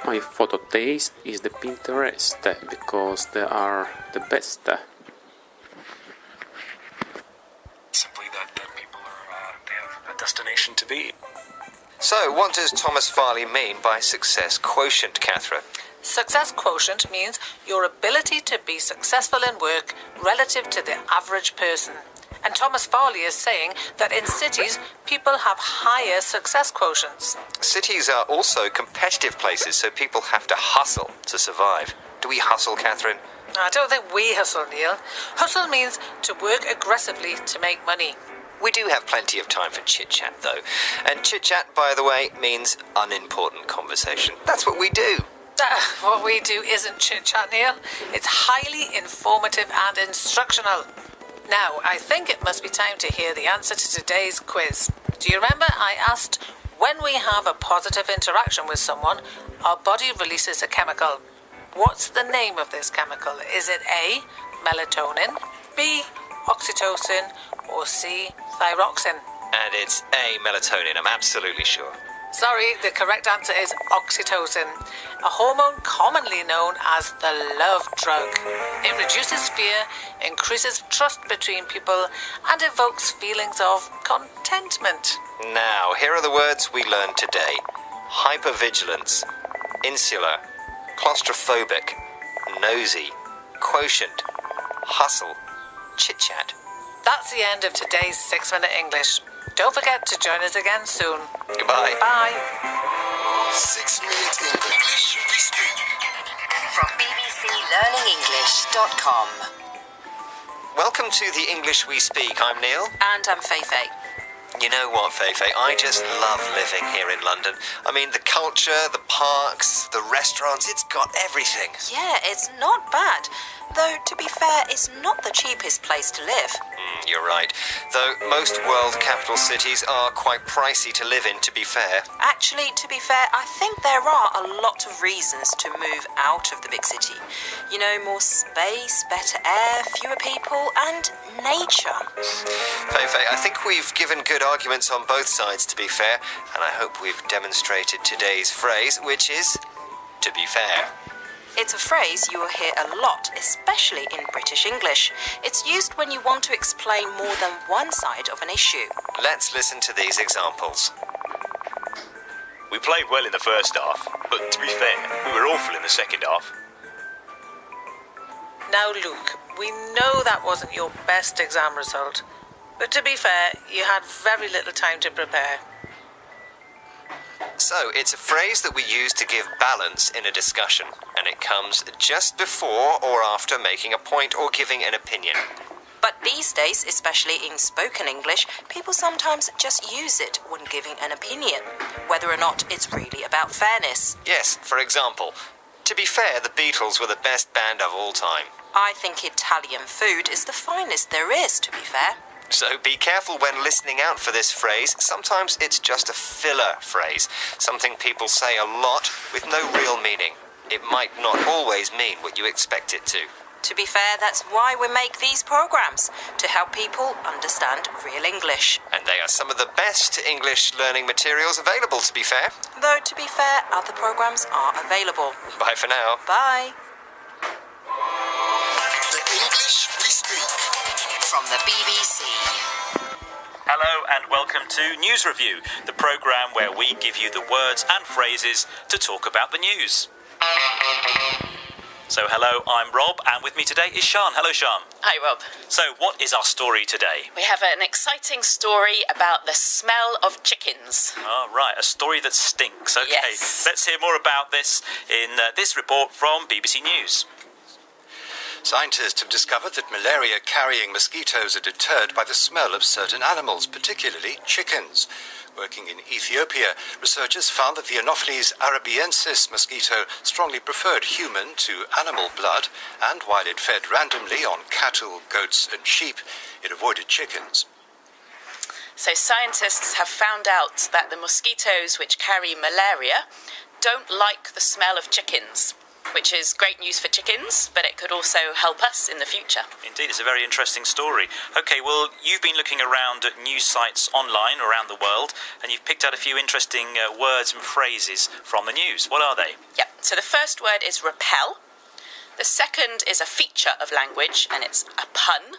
My photo taste is the Pinterest because they are the best. Simply that people they have a destination to be. So, what does Thomas Farley mean by success quotient, Catherine? Success quotient means your ability to be successful in work relative to the average person. And Thomas Farley is saying that in cities, people have higher success quotients. Cities are also competitive places, so people have to hustle to survive. Do we hustle, Catherine? I don't think we hustle, Neil. Hustle means to work aggressively to make money. We do have plenty of time for chit-chat, though. And chit-chat, by the way, means unimportant conversation. That's what we do. What we do isn't chit-chat, Neil. It's highly informative and instructional. Now, I think it must be time to hear the answer to today's quiz. Do you remember I asked, when we have a positive interaction with someone, our body releases a chemical. What's the name of this chemical? Is it A, melatonin, B, oxytocin, or C, thyroxine? And it's A, melatonin, I'm absolutely sure. Sorry, the correct answer is oxytocin, a hormone commonly known as the love drug. It reduces fear, increases trust between people, and evokes feelings of contentment. Now, here are the words we learned today. Hypervigilance, insular, claustrophobic, nosy, quotient, hustle, chit-chat. That's the end of today's 6-Minute English. Don't forget to join us again soon. Goodbye. Bye. 6-Minute English we speak. From bbclearningenglish.com. Welcome to the English We Speak. I'm Neil. And I'm Feifei. You know what, Feifei? I just love living here in London. I mean, the culture, the parks, the restaurants, it's got everything. Yeah, it's not bad. Though, to be fair, it's not the cheapest place to live. You're right. Though most world capital cities are quite pricey to live in, to be fair. Actually, to be fair, I think there are a lot of reasons to move out of the big city. You know, more space, better air, fewer people, and nature. Feifei, I think we've given good arguments on both sides, to be fair, and I hope we've demonstrated today's phrase, which is, to be fair. It's a phrase you will hear a lot, especially in British English. It's used when you want to explain more than one side of an issue. Let's listen to these examples. We played well in the first half, but to be fair, we were awful in the second half. Now, Luke, we know that wasn't your best exam result. But to be fair, you had very little time to prepare. So, it's a phrase that we use to give balance in a discussion, and it comes just before or after making a point or giving an opinion. But these days, especially in spoken English, people sometimes just use it when giving an opinion, whether or not it's really about fairness. Yes, for example, to be fair, the Beatles were the best band of all time. I think Italian food is the finest there is, to be fair. So be careful when listening out for this phrase. Sometimes it's just a filler phrase, something people say a lot with no real meaning. It might not always mean what you expect it to. To be fair, that's why we make these programs, to help people understand real English. And they are some of the best English learning materials available, to be fair. Though, to be fair, other programs are available. Bye for now. Bye. The English we speak. From the BBC. Hello and welcome to News Review, the programme where we give you the words and phrases to talk about the news. So hello, I'm Rob, and with me today is Sian. Hello, Sian. Hi, Rob. So what is our story today? We have an exciting story about the smell of chickens. Oh, right, a story that stinks. Okay, Yes. Let's hear more about this in this report from BBC News. Scientists have discovered that malaria-carrying mosquitoes are deterred by the smell of certain animals, particularly chickens. Working in Ethiopia, researchers found that the Anopheles arabiensis mosquito strongly preferred human to animal blood, and while it fed randomly on cattle, goats and sheep, it avoided chickens. So scientists have found out that the mosquitoes which carry malaria don't like the smell of chickens. which is great news for chickens, but it could also help us in the future. Indeed, it's a very interesting story. Okay, well, you've been looking around at news sites online around the world, and you've picked out a few interesting words and phrases from the news. What are they? Yeah, so the first word is repel. The second is a feature of language, and it's a pun.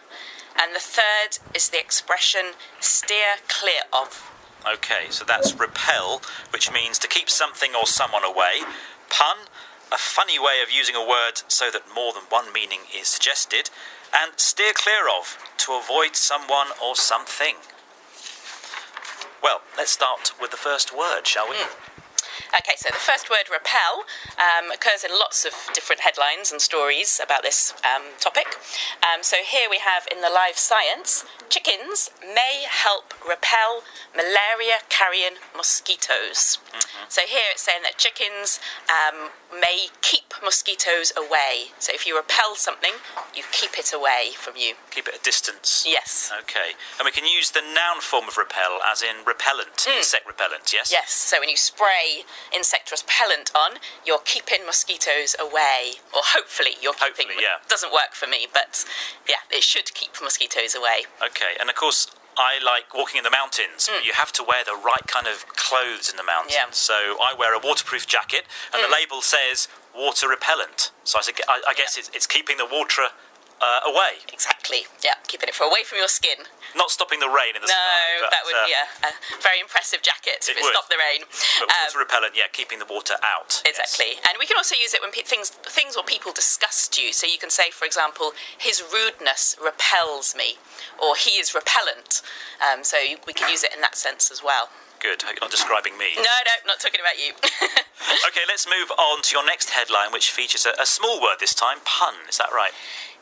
And the third is the expression steer clear of. Okay, so that's repel, which means to keep something or someone away. Pun, a funny way of using a word so that more than one meaning is suggested. And steer clear of, to avoid someone or something. Well, let's start with the first word, shall we? Okay, so the first word, repel, occurs in lots of different headlines and stories about this topic. So here we have in the live science, chickens may help repel malaria-carrying mosquitoes. So here it's saying that chickens may keep mosquitoes away. So if you repel something, you keep it away from you. Keep it a distance. Yes. Okay, and we can use the noun form of repel as in repellent, insect repellent, yes? Yes, so when you spray insect repellent on, you're keeping mosquitoes away. Or hopefully you're keeping... Hopefully, yeah. Doesn't work for me, but yeah, it should keep mosquitoes away. Okay, and of course, I like walking in the mountains, but you have to wear the right kind of clothes in the mountains. Yeah. So I wear a waterproof jacket, and the label says water repellent. So I guess it's keeping the water away. Exactly, yeah, keeping it away from your skin. Not stopping the rain in the sky. No, but, that would be a very impressive jacket if it would. stopped the rain. But water repellent, yeah, keeping the water out. Exactly. Yes. And we can also use it when things or people disgust you. So you can say, for example, his rudeness repels me, or he is repellent. So we can use it in that sense as well. Good, you're not describing me. No, not talking about you. Okay, let's move on to your next headline, which features a small word this time, pun. Is that right?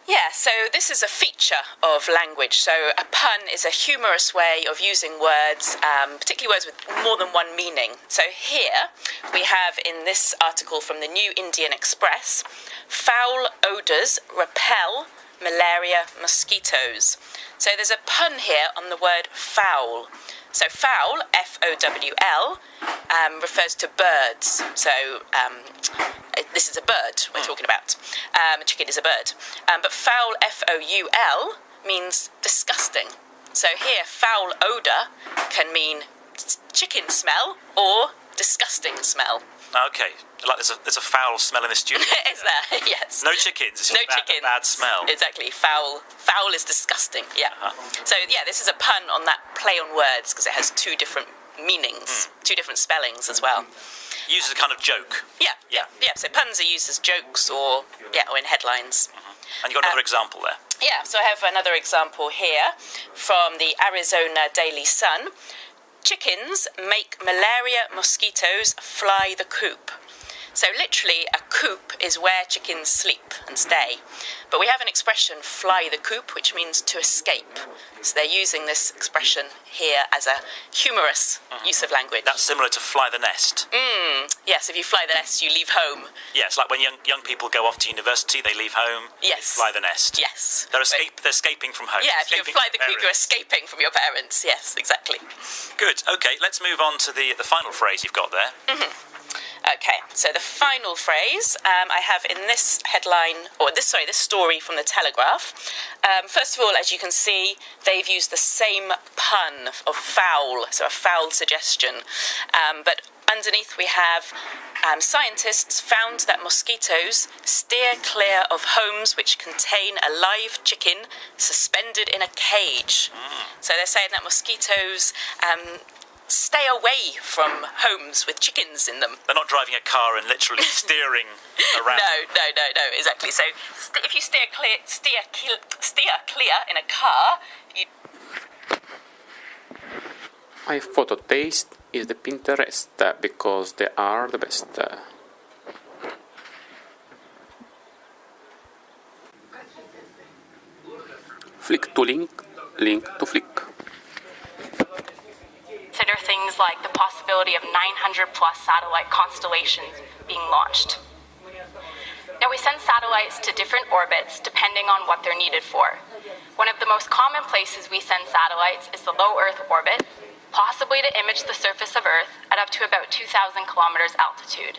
Yeah, so this is a feature of language. So a pun is a humorous way of using words, particularly words with more than one meaning. So here we have in this article from the New Indian Express, foul odours repel malaria mosquitoes. So there's a pun here on the word foul. So fowl, F-O-W-L, refers to birds. So this is a bird we're talking about. A chicken is a bird. But foul, F-O-U-L, means disgusting. So here, foul odour can mean chicken smell or disgusting smell. Okay, like there's a foul smell in the studio. Is there? Yes. No chickens, it's just chickens. bad smell. Exactly. Foul is disgusting. Yeah. So yeah, this is a pun on that play on words because it has two different meanings, two different spellings as well. Used as a kind of joke. Yeah. So puns are used as jokes or in headlines. And you've got another example there. Yeah. So I have another example here from the Arizona Daily Sun. Chickens make malaria mosquitoes fly the coop. So literally, a coop is where chickens sleep and stay. But we have an expression, fly the coop, which means to escape. So they're using this expression here as a humorous use of language. That's similar to fly the nest. Yes, if you fly the nest, you leave home. Yeah, it's like when young people go off to university, they leave home, Yes. they fly the nest. Yes. They're escaping from home. Yeah, if you escaping fly the from coop, you're parents. escaping from your parents. Yes, exactly. Good, okay, let's move on to the final phrase you've got there. Okay, so the final phrase I have in this headline, this story from the Telegraph. First of all, as you can see, they've used the same pun of foul, so a foul suggestion. But underneath we have scientists found that mosquitoes steer clear of homes which contain a live chicken suspended in a cage. So they're saying that mosquitoes stay away from homes with chickens in them. They're not driving a car and literally steering around. No, exactly. So if you steer clear in a car, My photo taste is the Pinterest because they are the best. Flick to link, link to flick. Consider things like the possibility of 900 plus satellite constellations being launched. Now, we send satellites to different orbits depending on what they're needed for. One of the most common places we send satellites is the low Earth orbit, possibly to image the surface of Earth at up to about 2,000 kilometers altitude.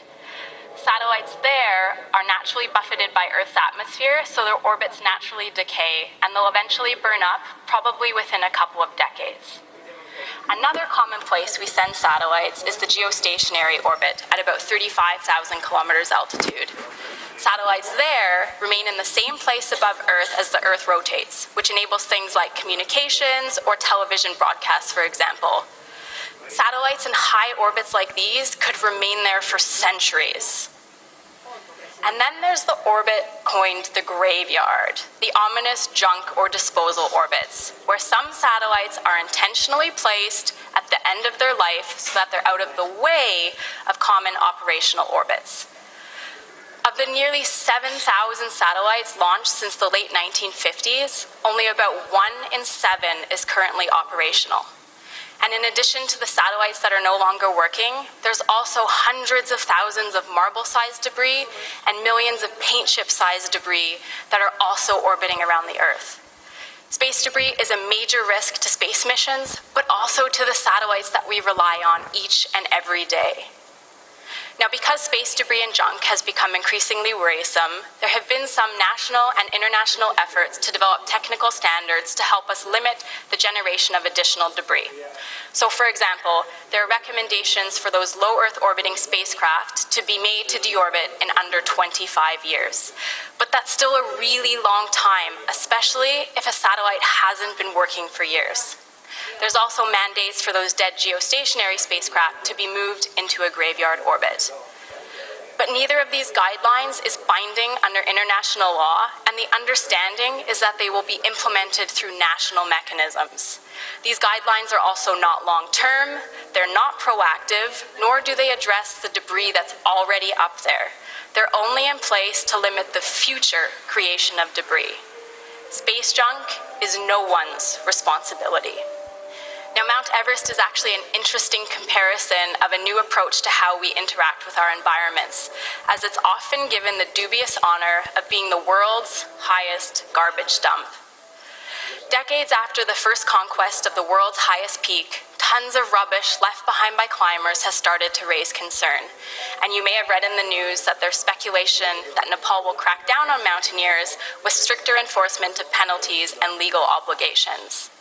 Satellites there are naturally buffeted by Earth's atmosphere, so their orbits naturally decay, and they'll eventually burn up, probably within a couple of decades. Another common place we send satellites is the geostationary orbit at about 35,000 kilometers altitude. Satellites there remain in the same place above Earth as the Earth rotates, which enables things like communications or television broadcasts, for example. Satellites in high orbits like these could remain there for centuries. And then there's the orbit coined the graveyard, the ominous junk or disposal orbits, where some satellites are intentionally placed at the end of their life so that they're out of the way of common operational orbits. Of the nearly 7,000 satellites launched since the late 1950s, only about 1 in 7 is currently operational. And in addition to the satellites that are no longer working, there's also hundreds of thousands of marble-sized debris and millions of paint chip-sized debris that are also orbiting around the Earth. Space debris is a major risk to space missions, but also to the satellites that we rely on each and every day. Now, because space debris and junk has become increasingly worrisome, there have been some national and international efforts to develop technical standards to help us limit the generation of additional debris. So, for example, there are recommendations for those low Earth orbiting spacecraft to be made to deorbit in under 25 years. But that's still a really long time, especially if a satellite hasn't been working for years. There's also mandates for those dead geostationary spacecraft to be moved into a graveyard orbit. But neither of these guidelines is binding under international law, and the understanding is that they will be implemented through national mechanisms. These guidelines are also not long-term, they're not proactive, nor do they address the debris that's already up there. They're only in place to limit the future creation of debris. Space junk is no one's responsibility. Now, Mount Everest is actually an interesting comparison of a new approach to how we interact with our environments, as it's often given the dubious honor of being the world's highest garbage dump. Decades after the first conquest of the world's highest peak, tons of rubbish left behind by climbers has started to raise concern. And you may have read in the news that there's speculation that Nepal will crack down on mountaineers with stricter enforcement of penalties and legal obligations.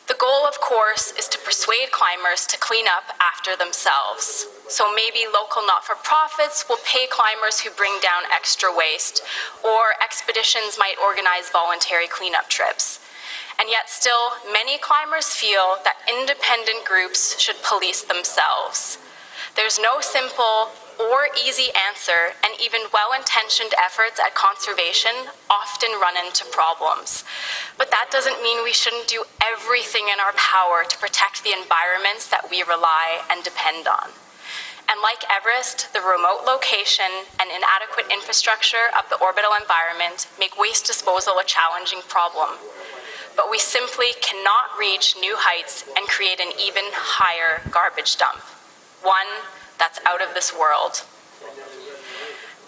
The goal, of course, is to persuade climbers to clean up after themselves. So maybe local not-for-profits will pay climbers who bring down extra waste, or expeditions might organize voluntary cleanup trips. And yet still, many climbers feel that independent groups should police themselves. There's no simple or easy answer, and even well-intentioned efforts at conservation often run into problems. But that doesn't mean we shouldn't do everything in our power to protect the environments that we rely and depend on. And like Everest, the remote location and inadequate infrastructure of the orbital environment make waste disposal a challenging problem. But we simply cannot reach new heights and create an even higher garbage dump, one that's out of this world.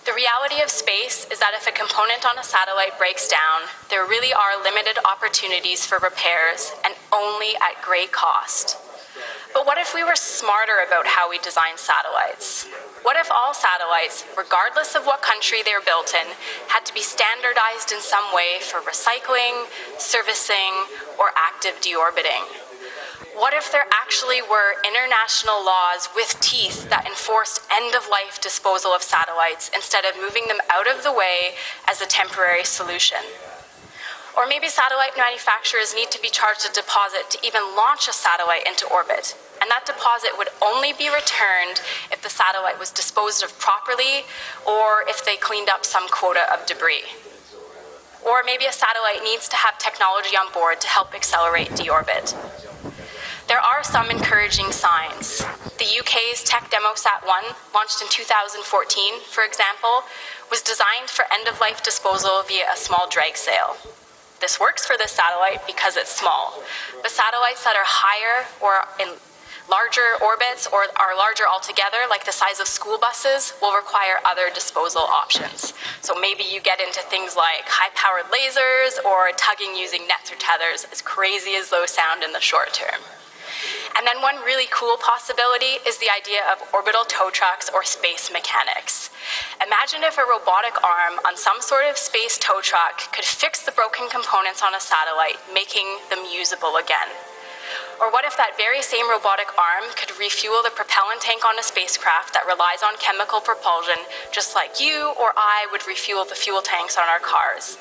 The reality of space is that if a component on a satellite breaks down, there really are limited opportunities for repairs and only at great cost. But what if we were smarter about how we design satellites? What if all satellites, regardless of what country they're built in, had to be standardized in some way for recycling, servicing, or active deorbiting? What if there actually were international laws with teeth that enforced end-of-life disposal of satellites instead of moving them out of the way as a temporary solution? Or maybe satellite manufacturers need to be charged a deposit to even launch a satellite into orbit, and that deposit would only be returned if the satellite was disposed of properly or if they cleaned up some quota of debris. Or maybe a satellite needs to have technology on board to help accelerate deorbit. There are some encouraging signs. The UK's Tech DemoSat-1, launched in 2014, for example, was designed for end-of-life disposal via a small drag sail. This works for this satellite because it's small, but satellites that are higher or in larger orbits or are larger altogether, like the size of school buses, will require other disposal options. So maybe you get into things like high-powered lasers or tugging using nets or tethers, as crazy as those sound in the short term. And then one really cool possibility is the idea of orbital tow trucks or space mechanics. Imagine if a robotic arm on some sort of space tow truck could fix the broken components on a satellite, making them usable again. Or what if that very same robotic arm could refuel the propellant tank on a spacecraft that relies on chemical propulsion, just like you or I would refuel the fuel tanks on our cars?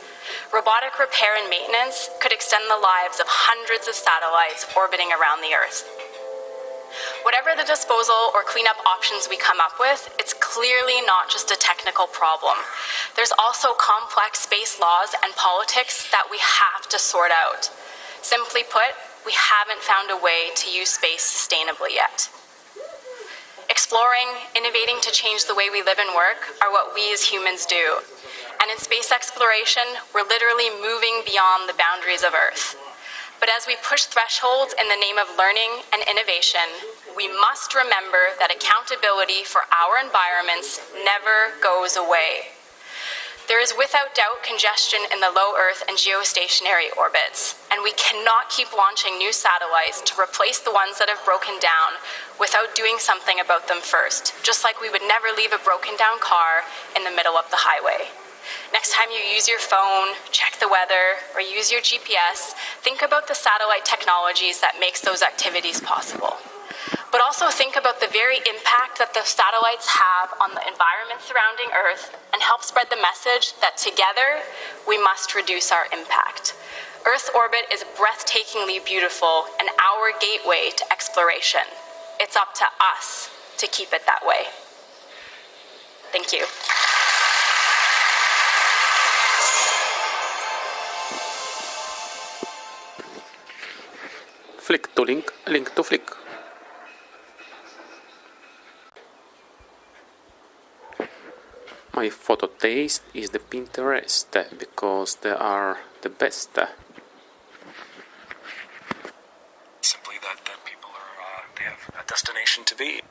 Robotic repair and maintenance could extend the lives of hundreds of satellites orbiting around the Earth. Whatever the disposal or cleanup options we come up with, it's clearly not just a technical problem. There's also complex space laws and politics that we have to sort out. Simply put, we haven't found a way to use space sustainably yet. Exploring, innovating to change the way we live and work are what we as humans do. And in space exploration, we're literally moving beyond the boundaries of Earth. But as we push thresholds in the name of learning and innovation, we must remember that accountability for our environments never goes away. There is without doubt congestion in the low Earth and geostationary orbits, and we cannot keep launching new satellites to replace the ones that have broken down without doing something about them first, just like we would never leave a broken down car in the middle of the highway. Next time you use your phone, check the weather, or use your GPS, think about the satellite technologies that makes those activities possible. But also think about the very impact that the satellites have on the environment surrounding Earth and help spread the message that together we must reduce our impact. Earth's orbit is breathtakingly beautiful and our gateway to exploration. It's up to us to keep it that way. Thank you. Flick to link, link to flick. My photo taste is the Pinterest because they are the best. Simply that people are they have a destination to be.